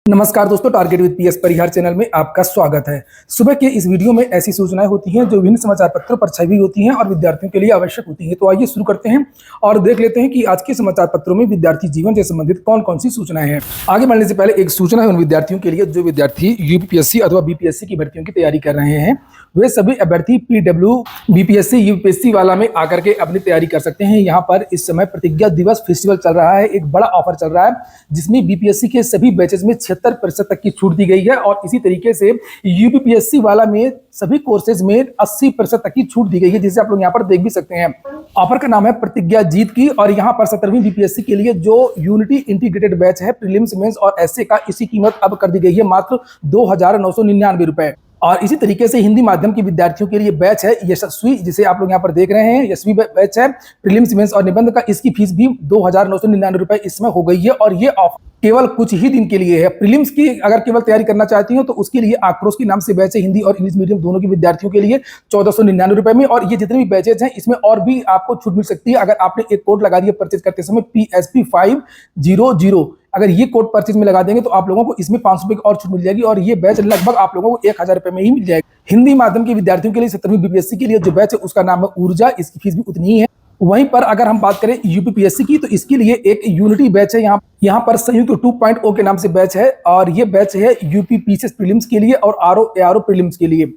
नमस्कार दोस्तों, target with PS Parihar channel में आपका स्वागत है। सुबह के इस वीडियो में ऐसी सूचनाएं होती हैं जो विभिन्न समाचार पत्रों पर छपी होती हैं और विद्यार्थियों के लिए आवश्यक होती हैं। तो आइए शुरू करते हैं और देख लेते हैं कि आज के समाचार पत्रों में विद्यार्थी जीवन से संबंधित कौन कौन सी सूचनाएं हैं। आगे बढ़ने से पहले एक सूचना है उन विद्यार्थियों के लिए जो विद्यार्थी यूपीपीएससी अथवा बीपीएससी की भर्तियों की तैयारी कर रहे हैं। वे सभी अभ्यर्थी पीडब्ल्यू बीपीएससी यूपीएससी वाला में आकर के अपनी तैयारी कर सकते हैं। यहाँ पर इस समय प्रतिज्ञा दिवस फेस्टिवल चल रहा है, एक बड़ा ऑफर चल रहा है जिसमें बीपीएससी के सभी बैचेस में 76% तक की छूट दी गई है और इसी तरीके से यूपीपीएससी वाला में सभी कोर्सेज में 80% तक की छूट दी गई है, जिसे आप लोग यहाँ पर देख भी सकते हैं। ऑफर का नाम है प्रतिज्ञा जीत की और यहाँ पर 17वीं बीपीएससी के लिए जो यूनिटी इंटीग्रेटेड बैच है प्रीलिम्स मेंस और एसए का, इसकी कीमत अब कर दी गई है मात्र 2,999 रुपए। और इसी तरीके से हिंदी माध्यम के विद्यार्थियों के लिए बैच है यशस्वी, जिसे आप लोग यहाँ पर देख रहे हैं, यशस्वी बैच है प्रीलिम्स मेंस और निबंध का, इसकी फीस भी 2,999 रुपए इसमें हो गई है और ये ऑफर केवल कुछ ही दिन के लिए है। प्रीलिम्स की अगर केवल तैयारी करना चाहती हो तो उसके लिए आक्रोश के नाम से बैच है हिंदी और इंग्लिश मीडियम दोनों के विद्यार्थियों के लिए 1,499 रुपए में। और ये जितने भी बैचेज हैं इसमें और भी आपको छूट मिल सकती है अगर आपने एक कोड लगा दिया परचेज करते समय PSP 500। अगर ये कोड परचेज में लगा देंगे तो आप लोगों को इसमें 500 रुपए और छूट मिल जाएगी और ये बैच लगभग आप लोगों को 1,000 रुपए में ही मिल जाएगी। हिंदी माध्यम के विद्यार्थियों के लिए 17वीं बीपीएससी के लिए जो बैच है उसका नाम है ऊर्जा, इसकी फीस भी उतनी ही है। वहीं पर अगर हम बात करें यूपीपीएससी की तो इसके लिए एक यूनिटी बैच है, यहाँ पर संयुक्त 2.0 के नाम से बैच है और ये बैच है यूपीपीसीएस प्रीलिम्स के लिए और आरओ प्रीलिम्स के लिए।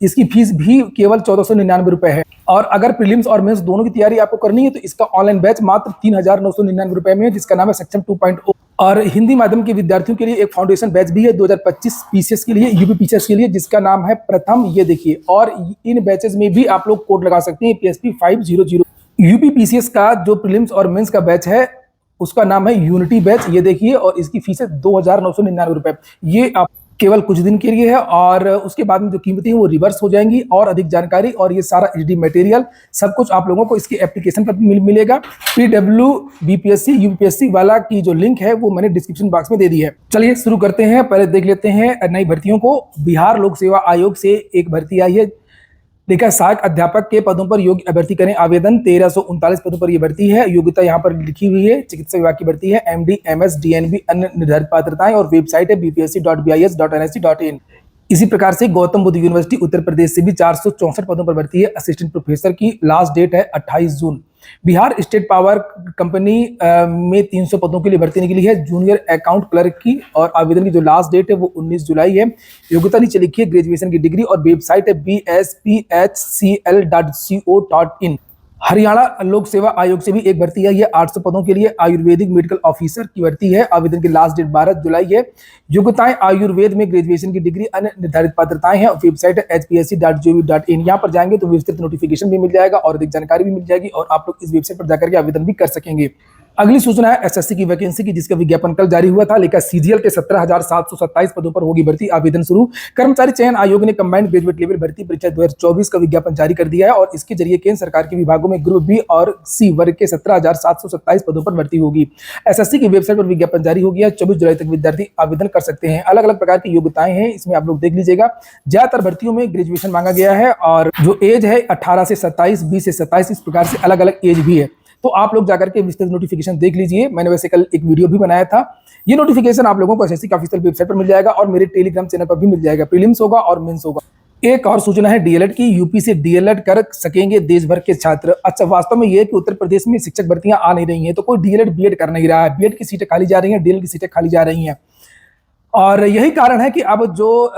इसकी फीस भी केवल 1,499 रुपए है और अगर प्रीलिम्स और मेंस दोनों की तैयारी आपको करनी है तो इसका ऑनलाइन बैच मात्र 3,999 रुपए में है, जिसका नाम है सक्षम 2.0। और हिंदी माध्यम के विद्यार्थियों के लिए एक फाउंडेशन बैच भी है 2025 पीसीएस के लिए, यूपीपीसीएस के लिए, जिसका नाम है प्रथम। ये देखिए, और इन बैचेस में भी आप लोग कोड लगा सकते हैं PSP 500। यूपीपीसीएस का जो प्रीलिम्स और मेंस का बैच है उसका नाम है यूनिटी बैच, ये देखिए, और इसकी फीस है 2,999 रुपए। ये आप केवल कुछ दिन के लिए है और उसके बाद में जो कीमतें हैं वो रिवर्स हो जाएंगी। और अधिक जानकारी और ये सारा एचडी मटेरियल सब कुछ आप लोगों को इसके एप्लीकेशन पर मिलेगा। पीडब्ल्यू बीपीएससी यूपीएससी वाला की जो लिंक है वो मैंने डिस्क्रिप्शन बॉक्स में दे दी है। चलिए शुरू करते हैं, पहले देख लेते हैं नई भर्तियों को। बिहार लोक सेवा आयोग से एक भर्ती आई है, देखा, सहायक अध्यापक के पदों पर योग्य अभ्यर्थी करें आवेदन। 1339 पदों पर यह भर्ती है। योग्यता यहाँ पर लिखी हुई है, चिकित्सा विभाग की भर्ती है, MD MS DNB अन्य निर्धारित पात्रताएं और वेबसाइट है bpsc.bis.nic.in। इसी प्रकार से गौतम बुद्ध यूनिवर्सिटी उत्तर प्रदेश से भी 464 पदों पर भर्ती है असिस्टेंट प्रोफेसर की। लास्ट डेट है 28 जून। बिहार स्टेट पावर कंपनी में 300 पदों के लिए भर्ती निकली है जूनियर अकाउंट क्लर्क की और आवेदन की जो लास्ट डेट है वो 19 जुलाई है। योग्यता नीचे लिखी है ग्रेजुएशन की डिग्री और वेबसाइट है bspHCL.co.in। हरियाणा लोक सेवा आयोग से भी एक भर्ती है, यह 800 पदों के लिए आयुर्वेदिक मेडिकल ऑफिसर की भर्ती है। आवेदन की लास्ट डेट 12 जुलाई है। योग्यताएं आयुर्वेद में ग्रेजुएशन की डिग्री, अन्य निर्धारित पात्रताएं हैं। वेबसाइट है hpsc.gov.in। यहाँ पर जाएंगे तो विस्तृत नोटिफिकेशन भी मिल जाएगा और अधिक जानकारी भी मिल जाएगी और आप लोग इस वेबसाइट पर जाकर के आवेदन भी कर सकेंगे। अगली सूचना है एसएससी की वैकेंसी की, जिसका विज्ञापन कल जारी हुआ था। लेकिन सीजीएल के 17,727 पदों पर होगी भर्ती, आवेदन शुरू। कर्मचारी चयन आयोग ने कंबाइंड ग्रेजुएट लेवल भर्ती परीक्षा 2024 का विज्ञापन जारी कर दिया है और इसके जरिए केंद्र सरकार के विभागों में ग्रुप बी और सी वर्ग के 17,727 पदों पर भर्ती होगी। एसएससी की वेबसाइट पर विज्ञापन जारी हो गया। 24 जुलाई तक विद्यार्थी आवेदन कर सकते हैं। अलग अलग प्रकार की योग्यताएं हैं, इसमें आप लोग देख लीजिएगा। ज्यादातर भर्तियों में ग्रेजुएशन मांगा गया है और जो एज है 18 से 27, 20 से 27, इस प्रकार से अलग अलग एज भी है। तो आप लोग जाकर के विस्तृत नोटिफिकेशन देख लीजिए। मैंने वैसे कल एक वीडियो भी बनाया था। ये नोटिफिकेशन आप लोगों को एसएससी की ऑफिशियल वेबसाइट पर मिल जाएगा और मेरे टेलीग्राम चैनल पर भी मिल जाएगा। प्रीलिम्स होगा और मेंस होगा। एक और सूचना है डीएलएड की, यूपी से डीएलएड कर सकेंगे देश भर के छात्र। अच्छा, वास्तव में ये कि उत्तर प्रदेश में शिक्षक भर्तियां आ नहीं रही हैं तो कोई डीएलएड बीएड कर नहीं रहा है। बीएड की सीटें खाली जा रही हैं, डीएलएड की सीटें खाली जा रही हैं और यही कारण है कि अब जो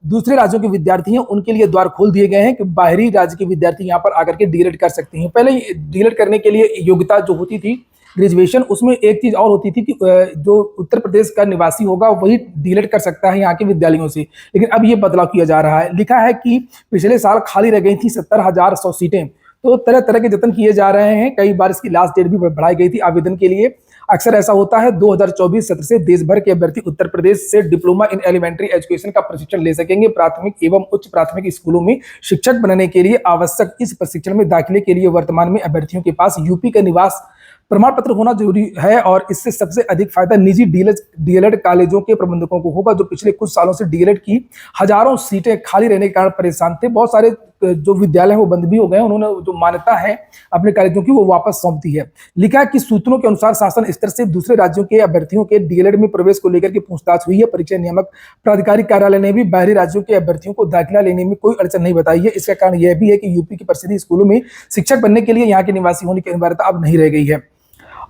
दूसरे राज्यों के विद्यार्थी हैं उनके लिए द्वार खोल दिए गए हैं कि बाहरी राज्य के विद्यार्थी यहाँ पर आकर के डीएलएड कर सकते हैं। पहले डीएलएड करने के लिए योग्यता जो होती थी ग्रेजुएशन, उसमें एक चीज और होती थी कि जो उत्तर प्रदेश का निवासी होगा वही डीएलएड कर सकता है यहाँ के विद्यालयों से। लेकिन अब ये बदलाव किया जा रहा है। लिखा है कि पिछले साल खाली रह गई थी 70,100 सीटें, तो तरह तरह के जतन किए जा रहे हैं। कई बार इसकी लास्ट डेट भी बढ़ाई गई थी आवेदन के लिए। अक्सर ऐसा होता है 2024 सत्र से देश भर के अभ्यर्थी उत्तर प्रदेश से डिप्लोमा इन एलिमेंट्री एजुकेशन का प्रशिक्षण ले सकेंगे। प्राथमिक एवं उच्च प्राथमिक स्कूलों में शिक्षक बनने के लिए आवश्यक इस प्रशिक्षण में दाखिले के लिए वर्तमान में अभ्यर्थियों के पास यूपी का निवास प्रमाण पत्र होना जरूरी है और इससे सबसे अधिक फायदा निजी डीएलएड कॉलेजों के प्रबंधकों को होगा जो पिछले कुछ सालों से डीएलएड की हजारों सीटें खाली रहने के कारण परेशान थे। बहुत सारे जो विद्यालय है वो बंद भी हो गए हैं। उन्होंने जो मान्यता है अपने कॉलेजों की वो वापस सौंप दी है। लिखा है कि सूत्रों के अनुसार शासन स्तर से दूसरे राज्यों के अभ्यर्थियों के डीएलएड में प्रवेश को लेकर के पूछताछ हुई है। परीक्षा नियामक प्राधिकारी कार्यालय ने भी बाहरी राज्यों के अभ्यर्थियों को दाखिला लेने में कोई अड़चन नहीं बताई है। इसका कारण यह भी है कि यूपी के प्रसिद्ध स्कूलों में शिक्षक बनने के लिए यहाँ के निवासी होने की अनिवार्यता अब नहीं रह गई है।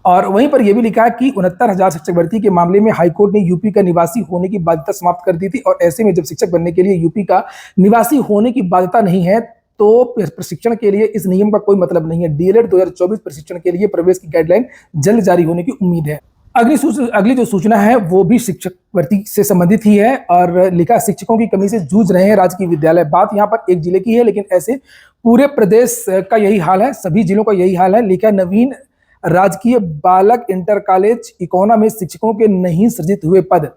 और वहीं पर यह भी लिखा है कि 69,000 शिक्षक भर्ती के मामले में हाईकोर्ट ने यूपी का निवासी होने की बाध्यता समाप्त कर दी थी। और ऐसे में जब शिक्षक बनने के लिए यूपी का निवासी होने की बाध्यता नहीं है तो प्रशिक्षण के लिए इस नियम का कोई मतलब नहीं है। डीएलएड 2024 प्रशिक्षण के लिए प्रवेश की गाइडलाइन जल्द जारी होने की उम्मीद है। अगली जो सूचना है वो भी शिक्षक भर्ती से संबंधित ही है और लिखा शिक्षकों की कमी से जूझ रहे हैं राजकीय विद्यालय। बात यहाँ पर एक जिले की है लेकिन ऐसे पूरे प्रदेश का यही हाल है, सभी जिलों का यही हाल है। लिखा नवीन राजकीय बालक इंटर कॉलेज इकोना में शिक्षकों के नहीं सृजित हुए पद।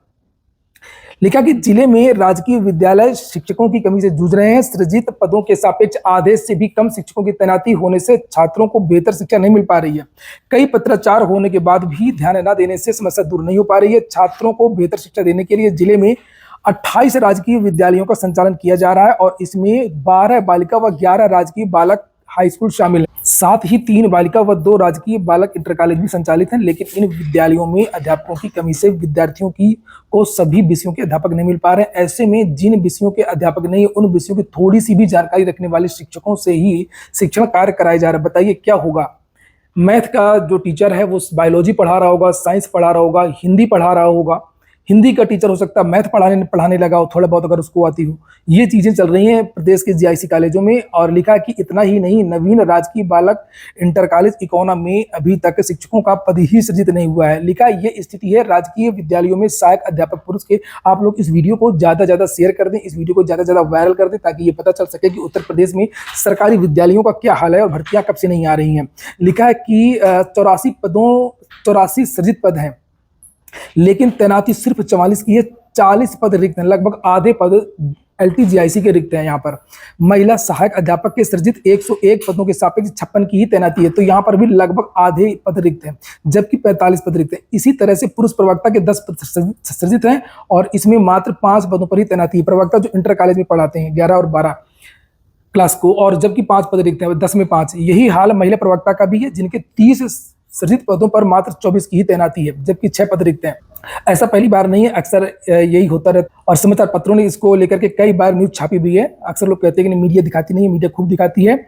लिखा कि जिले में राजकीय विद्यालय शिक्षकों की कमी से जूझ रहे हैं। सृजित पदों के सापेक्ष आधे से भी कम शिक्षकों की तैनाती होने से छात्रों को बेहतर शिक्षा नहीं मिल पा रही है। कई पत्राचार होने के बाद भी ध्यान न देने से समस्या दूर नहीं हो पा रही है। छात्रों को बेहतर शिक्षा देने के लिए जिले में 28 राजकीय विद्यालयों का संचालन किया जा रहा है और इसमें 12 बालिका व 11 राजकीय बालक हाई स्कूल शामिल है। साथ ही 3 बालिका व 2 राजकीय बालक इंटर कॉलेज भी संचालित हैं। लेकिन इन विद्यालयों में अध्यापकों की कमी से विद्यार्थियों को सभी विषयों के अध्यापक नहीं मिल पा रहे हैं। ऐसे में जिन विषयों के अध्यापक नहीं, उन विषयों की थोड़ी सी भी जानकारी रखने वाले शिक्षकों से ही शिक्षण कार्य कराया जा रहा है। बताइए क्या होगा? मैथ का जो टीचर है वो बायोलॉजी पढ़ा रहा होगा, साइंस पढ़ा रहा होगा, हिंदी पढ़ा रहा होगा। हिंदी का टीचर हो सकता है मैथ पढ़ाने लगा हो थोड़ा बहुत अगर उसको आती हो। ये चीजें चल रही हैं प्रदेश के जीआईसी कॉलेजों में। और लिखा कि इतना ही नहीं, नवीन राजकीय बालक इंटर कॉलेज इकोना में अभी तक शिक्षकों का पद ही सृजित नहीं हुआ है। लिखा ये स्थिति है राजकीय विद्यालयों में सहायक अध्यापक पुरुष के। आप लोग इस वीडियो को ज्यादा शेयर कर दें, इस वीडियो को ज्यादा वायरल कर दें ताकि ये पता चल सके कि उत्तर प्रदेश में सरकारी विद्यालयों का क्या हाल है और भर्तियां कब से नहीं आ रही हैं। लिखा है कि 84 सृजित पद हैं लेकिन तैनाती सिर्फ 44 की है। 40 पद रिक्त हैं, लगभग आधे पद एलटीजीआईसी के रिक्त हैं। यहाँ पर महिला सहायक अध्यापक के सृजित 101 पदों के सापेक्ष 56 की ही तैनाती है। तो यहाँ पर भी लगभग आधे पद रिक्त हैं जबकि 45 पद रिक्त हैं। इसी तरह से पुरुष प्रवक्ता के 10 पद सृजित हैं और इसमें मात्र 5 पदों पर ही तैनाती है। प्रवक्ता जो इंटर कॉलेज में पढ़ाते हैं 11 और 12 क्लास को, और जबकि 5 पद रिक्त हैं, 10 में 5। यही हाल महिला प्रवक्ता का भी है जिनके 30 सृजित पदों पर मात्र 24 की ही तैनाती है जबकि 6 पद रिक्त हैं। ऐसा पहली बार नहीं है, अक्सर यही होता रहता और समाचार पत्रों ने इसको लेकर के कई बार न्यूज छापी भी है। अक्सर लोग कहते हैं कि मीडिया दिखाती नहीं है, मीडिया खूब दिखाती है,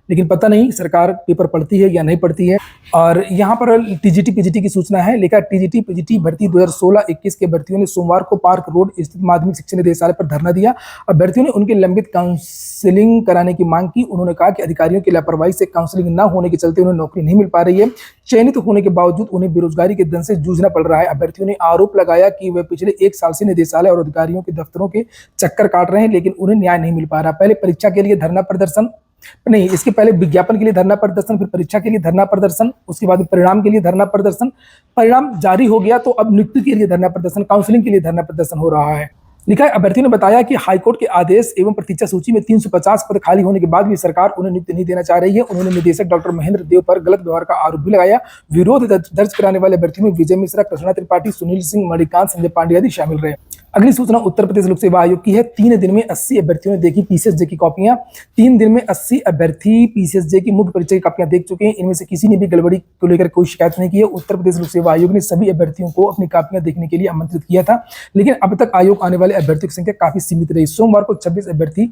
लेकिन पता नहीं सरकार पेपर पढ़ती है या नहीं पढ़ती है। और यहाँ पर टीजीटी पीजीटी की सूचना है। लिखा टीजीटी पीजीटी भर्ती 2016-21 के अभ्यर्थियों ने सोमवार को पार्क रोड स्थित माध्यमिक शिक्षा निदेशालय पर धरना दिया। अभ्यर्थियों ने उनके लंबित काउंसलिंग कराने की मांग की। उन्होंने कहा कि अधिकारियों की लापरवाही से काउंसलिंग न होने के चलते उन्हें नौकरी नहीं मिल पा रही है। चयनित होने के बावजूद उन्हें बेरोजगारी के दंश से जूझना पड़ रहा है। अभ्यर्थियों ने आरोप लगाया कि वे पिछले 1 साल से निदेशालय और अधिकारियों के दफ्तरों के चक्कर काट रहे हैं लेकिन उन्हें न्याय नहीं मिल पा रहा। पहले परीक्षा के लिए धरना प्रदर्शन नहीं, इसके पहले विज्ञापन के लिए धरना प्रदर्शन, फिर परीक्षा के लिए धरना प्रदर्शन, उसके बाद परिणाम के लिए धरना प्रदर्शन। परिणाम जारी हो गया तो अब नियुक्ति के लिए धरना प्रदर्शन, काउंसलिंग के लिए धरना प्रदर्शन हो रहा है। लिखा है अभ्यर्थियों ने बताया कि हाईकोर्ट के आदेश एवं प्रतीक्षा सूची में 350 पद खाली होने के बाद भी सरकार उन्हें नियुक्ति नहीं देना चाह रही है। उन्होंने निदेशक डॉक्टर महेंद्र देव पर गलत व्यवहार का आरोप भी लगाया। विरोध दर्ज कराने वाले अभ्यर्थियों में विजय मिश्रा, कृष्णा त्रिपाठी, सुनील सिंह, मणिकांत, संजय पांडे आदि शामिल रहे। अगली सूचना उत्तर प्रदेश लोक सेवा आयोग की है। 3 दिन में 80 अभ्यर्थियों ने देखी पीसीएसजे की कॉपियां। 3 दिन में 80 अभ्यर्थी पीसीएसजे की मुख्य परीक्षा की कॉपियां देख चुके हैं। इनमें से किसी ने भी गड़बड़ी को लेकर कोई शिकायत नहीं की है। उत्तर प्रदेश लोक सेवा आयोग ने सभी अभ्यर्थियों को अपनी कॉपियां देखने के लिए आमंत्रित किया था, लेकिन अब तक आयोग आने वाले अभ्यर्थियों की संख्या काफी सीमित रही। सोमवार को 26 अभ्यर्थी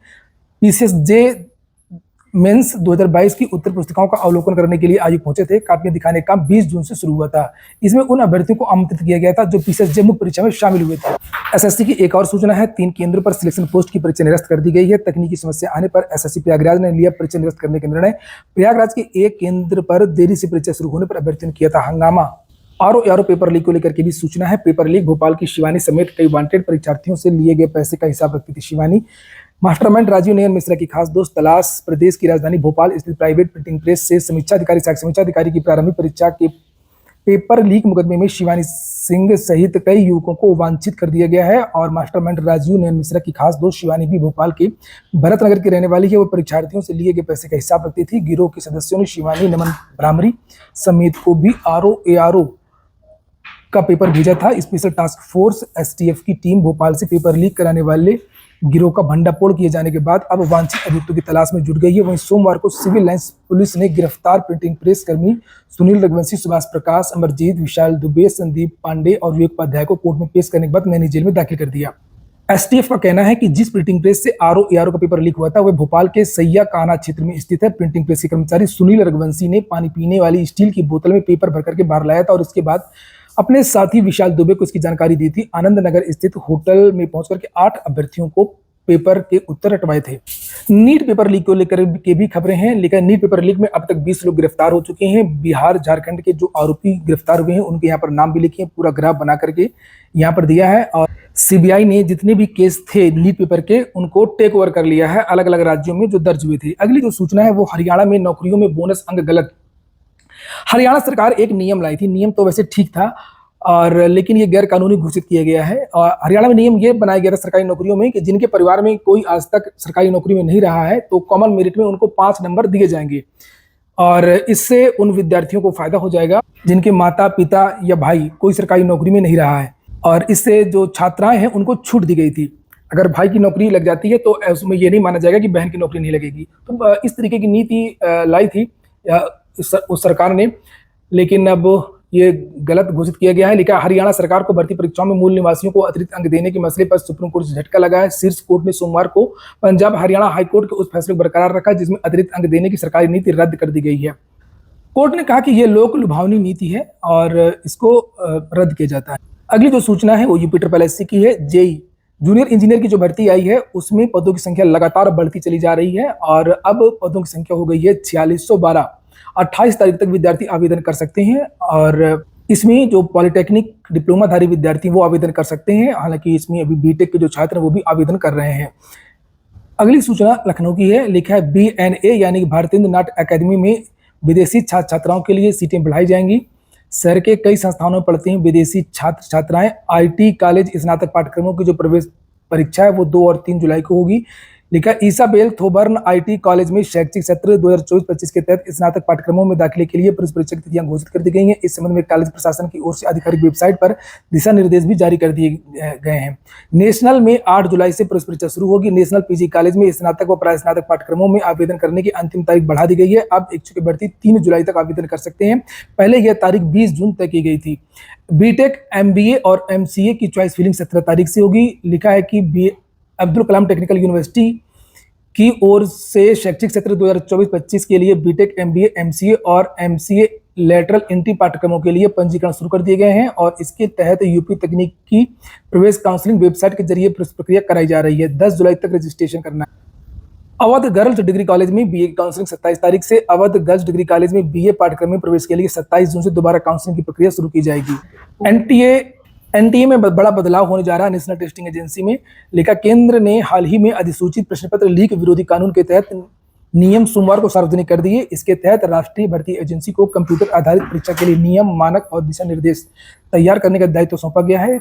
पीसीएसजे मेंस 2022 की उत्तर पुस्तिकाओं का अवलोकन करने के लिए आयोग पहुंचे थे। कॉपियां दिखाने का काम 20 जून से शुरू हुआ था। इसमें उन अभ्यर्थियों को आमंत्रित किया गया था जो पीसीएसजे मुख्य परीक्षा में शामिल हुए थे। एसएससी की एक और सूचना है। 3 केंद्रों पर सिलेक्शन पोस्ट की परीक्षा निरस्त कर दी गई है। तकनीकी समस्या आने पर एसएससी प्रयागराज ने लिया परीक्षा निरस्त करने का निर्णय। प्रयागराज के एक केंद्र पर देरी से परीक्षा शुरू होने पर अभ्यर्थियों ने किया था हंगामा। आरओ पेपर लीक को लेकर के भी सूचना है। पेपर लीक भोपाल की शिवानी समेत कई वांटेड परीक्षार्थियों से लिए गए पैसे का हिसाब रखती थी शिवानी। मास्टरमाइंड राजीव नयन मिश्रा की खास दोस्त तलाश प्रदेश की राजधानी भोपाल स्थित प्राइवेट प्रिंटिंग प्रेस से समीक्षा अधिकारी की प्रारंभिक परीक्षा के पेपर लीक मुकदमे में शिवानी सिंह सहित कई युवकों को वांछित कर दिया गया है। और मास्टरमाइंड राजीव नयन मिश्रा की खास दोस्त शिवानी भी भोपाल के भरत नगर की रहने वाली है। वो परीक्षार्थियों से लिए गए पैसे का हिसाब रखती थी। गिरोह के सदस्यों ने शिवानी, नमन भ्रामरी समेत को भी आरओ का पेपर भेजा था। स्पेशल टास्क फोर्स एसटीएफ की टीम भोपाल से पेपर लीक कराने वाले गिरोह का भंडाफोड़ किए जाने के बाद अब वांछित अभियुक्तों की तलाश में जुट गई है। वहीं सोमवार को सिविल लाइंस पुलिस ने गिरफ्तार प्रिंटिंग प्रेस कर्मी सुनील रघुवंशी, सुभाष प्रकाश, अमरजीत, विशाल दुबे, संदीप पांडे और विवेक उपाध्याय को कोर्ट में पेश करने के बाद नैनी जेल में दाखिल कर दिया। एसटीएफ का कहना है कि जिस प्रिंटिंग प्रेस से आरओ का पेपर लीक हुआ था वह भोपाल के सैया कान्हा क्षेत्र में स्थित है। प्रिंटिंग प्रेस के कर्मचारी सुनील रघुवंशी ने पानी पीने वाली स्टील की बोतल में पेपर भर करके बाहर लाया था और उसके बाद अपने साथी विशाल दुबे को इसकी जानकारी दी थी। आनंद नगर स्थित होटल में पहुंचकर के 8 अभ्यर्थियों को पेपर के उत्तर रटवाए थे। नीट पेपर लीक को लेकर के भी खबरें हैं, लेकिन नीट पेपर लीक में अब तक 20 लोग गिरफ्तार हो चुके हैं। बिहार झारखंड के जो आरोपी गिरफ्तार हुए हैं उनके यहाँ पर नाम भी लिखे हैं, पूरा ग्राफ बना करके यहाँ पर दिया है। और सीबीआई ने जितने भी केस थे नीट पेपर के उनको टेक ओवर कर लिया है अलग अलग राज्यों में जो दर्ज हुए थे। अगली जो सूचना है वो हरियाणा में नौकरियों में बोनस अंक गलत। हरियाणा सरकार एक नियम लाई थी, नियम तो वैसे ठीक था और लेकिन ये गैर कानूनी घोषित किया गया है। और हरियाणा में नियम ये बनाया गया था सरकारी नौकरियों में कि जिनके परिवार में कोई आज तक सरकारी नौकरी में नहीं रहा है तो कॉमन मेरिट में उनको 5 नंबर दिए जाएंगे और इससे उन विद्यार्थियों को फायदा हो जाएगा जिनके माता पिता या भाई कोई सरकारी नौकरी में नहीं रहा है। और इससे जो छात्राएं हैं उनको छूट दी गई थी। अगर भाई की नौकरी लग जाती है तो उसमें ये नहीं माना जाएगा कि बहन की नौकरी नहीं लगेगी। तो इस तरीके की नीति लाई थी उस सरकार ने, लेकिन अब ये गलत घोषित किया गया है। लिखा हरियाणा सरकार को भर्ती परीक्षाओं में मूल निवासियों को अतिरिक्त अंक देने के मसले पर सुप्रीम कोर्ट से झटका लगा है। शीर्ष कोर्ट ने सोमवार को पंजाब हरियाणा हाईकोर्ट के उस फैसले को बरकरार रखा जिसमें अतिरिक्त अंक देने की सरकारी नीति रद्द कर दी गई है। कोर्ट ने कहा कि यह लोक लुभावनी नीति है और इसको रद्द किया जाता है। अगली जो सूचना है वो यूपी ट्रिपल एससी की है। जेई जूनियर इंजीनियर की जो भर्ती आई है उसमें पदों की संख्या लगातार बढ़ती चली जा रही है और अब पदों की संख्या हो गई है 4612। 28 तारीख तक विद्यार्थी आवेदन कर सकते हैं और इसमें जो पॉलिटेक्निक डिप्लोमाधारी विद्यार्थी वो आवेदन कर सकते हैं। हालांकि इसमें अभी बीटेक के जो छात्र हैं वो भी आवेदन कर रहे हैं। अगली सूचना लखनऊ की है। लिखा है BNA यानी कि भारतीय नाट्य अकादमी में विदेशी छात्र छात्राओं के लिए सीटें बढ़ाई जाएंगी। शहर के कई संस्थानों में पढ़ते हैं विदेशी छात्र छात्राएं। IT कॉलेज स्नातक पाठ्यक्रमों की जो प्रवेश परीक्षा है वो 2 और 3 जुलाई को होगी। लिखा ईसाबेल थोबर्न IT कॉलेज में शैक्षिक सत्र 2024-25 के तहत स्नातक पाठ्यक्रमों में दाखिले के लिए प्रवेश परीक्षा की तिथियां घोषित कर दी गई हैं। इस संबंध में कॉलेज प्रशासन की ओर से आधिकारिक वेबसाइट पर दिशा निर्देश भी जारी कर दिए गए हैं। नेशनल में 8 जुलाई से प्रवेश परीक्षा शुरू होगी। नेशनल PG कॉलेज में स्नातक व प्रास्नातक पाठ्यक्रमों में आवेदन करने की अंतिम तारीख बढ़ा दी गई है। अब इच्छुक अभ्यर्थी 3 जुलाई तक आवेदन कर सकते हैं। पहले यह तारीख 20 जून तक की गई थी। BTech MBA और MCA की चॉइस फिलिंग 17 तारीख से होगी। लिखा है कि अब्दुल कलाम टेक्निकल यूनिवर्सिटी की ओर से शैक्षिक सत्र 2024-25 के लिए BTech MBA MCA और MCA लेटरल एंट्री पाठ्यक्रमों के लिए पंजीकरण शुरू कर दिए गए हैं और इसके तहत यूपी तकनीकी प्रवेश काउंसलिंग वेबसाइट के जरिए प्रक्रिया कराई जा रही है। 10 जुलाई तक रजिस्ट्रेशन करना है। अवध गर्ल्स डिग्री कॉलेज में BA काउंसलिंग 27 तारीख से। अवध गर्ल्स डिग्री कॉलेज में BA पाठ्यक्रम में प्रवेश के लिए 27 जून से दोबारा काउंसलिंग की प्रक्रिया शुरू की जाएगी। NTA में बड़ा बदलाव होने जा रहा है। नेशनल टेस्टिंग एजेंसी में लिखा केंद्र ने हाल ही में अधिसूचित प्रश्न पत्र लीक विरोधी कानून के तहत नियम सोमवार को सार्वजनिक कर दिए। इसके तहत राष्ट्रीय भर्ती एजेंसी को कंप्यूटर आधारित परीक्षा के लिए नियम, मानक और दिशा निर्देश तैयार करने का दायित्व सौंपा गया है।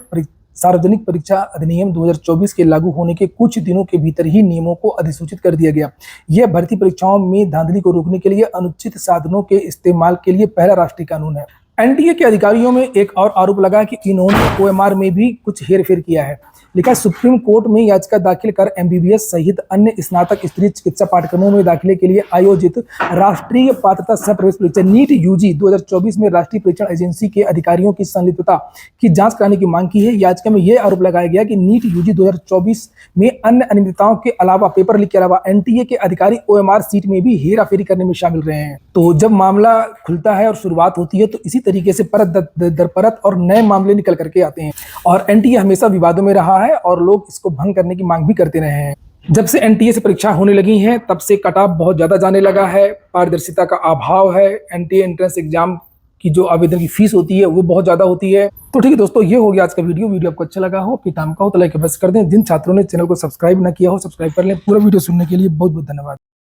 सार्वजनिक परीक्षा अधिनियम 2024 के लागू होने के कुछ दिनों के भीतर ही नियमों को अधिसूचित कर दिया गया। यह भर्ती परीक्षाओं में धांधली को रोकने के लिए अनुचित साधनों के इस्तेमाल के लिए पहला राष्ट्रीय कानून है। NTA के अधिकारियों में एक और आरोप लगा कि इन्होंने OMR में भी कुछ हेरफेर किया है। लिखा सुप्रीम कोर्ट में याचिका दाखिल कर MBBS सहित अन्य स्नातक स्तरीय चिकित्सा पाठ्यक्रमों में दाखिले के लिए आयोजित राष्ट्रीय पात्रता सह प्रवेश परीक्षा NEET UG 2024 में राष्ट्रीय परीक्षण एजेंसी के अधिकारियों की संलिप्तता की जांच कराने की मांग की है। याचिका में यह आरोप लगाया गया कि NEET UG 2024 में अन्य अनियमितताओं के अलावा पेपर लीक के अलावा NTA के अधिकारी OMR सीट में भी हेराफेरी करने में शामिल रहे हैं। तो जब मामला खुलता है और शुरुआत होती है तो इसी तरीके से परत दर परत और नए मामले निकल करके आते हैं और NTA हमेशा विवादों में रहा है और लोग इसको भंग करने की मांग भी करते रहे हैं। जब से NTA से परीक्षा होने लगी है तब से कट ऑफ बहुत ज्यादा जाने लगा है। पारदर्शिता का अभाव है। NTA एंट्रेंस एग्जाम की जो आवेदन की फीस होती है वो बहुत ज्यादा होती है। तो ठीक है दोस्तों, ये हो गया आज का वीडियो आपको अच्छा लगा हो, आपके काम का हो तो लाइक अवश्य कर दें। जिन छात्रों ने चैनल को सब्सक्राइब ना किया हो सब्सक्राइब कर लें। पूरा वीडियो सुनने के लिए बहुत बहुत धन्यवाद।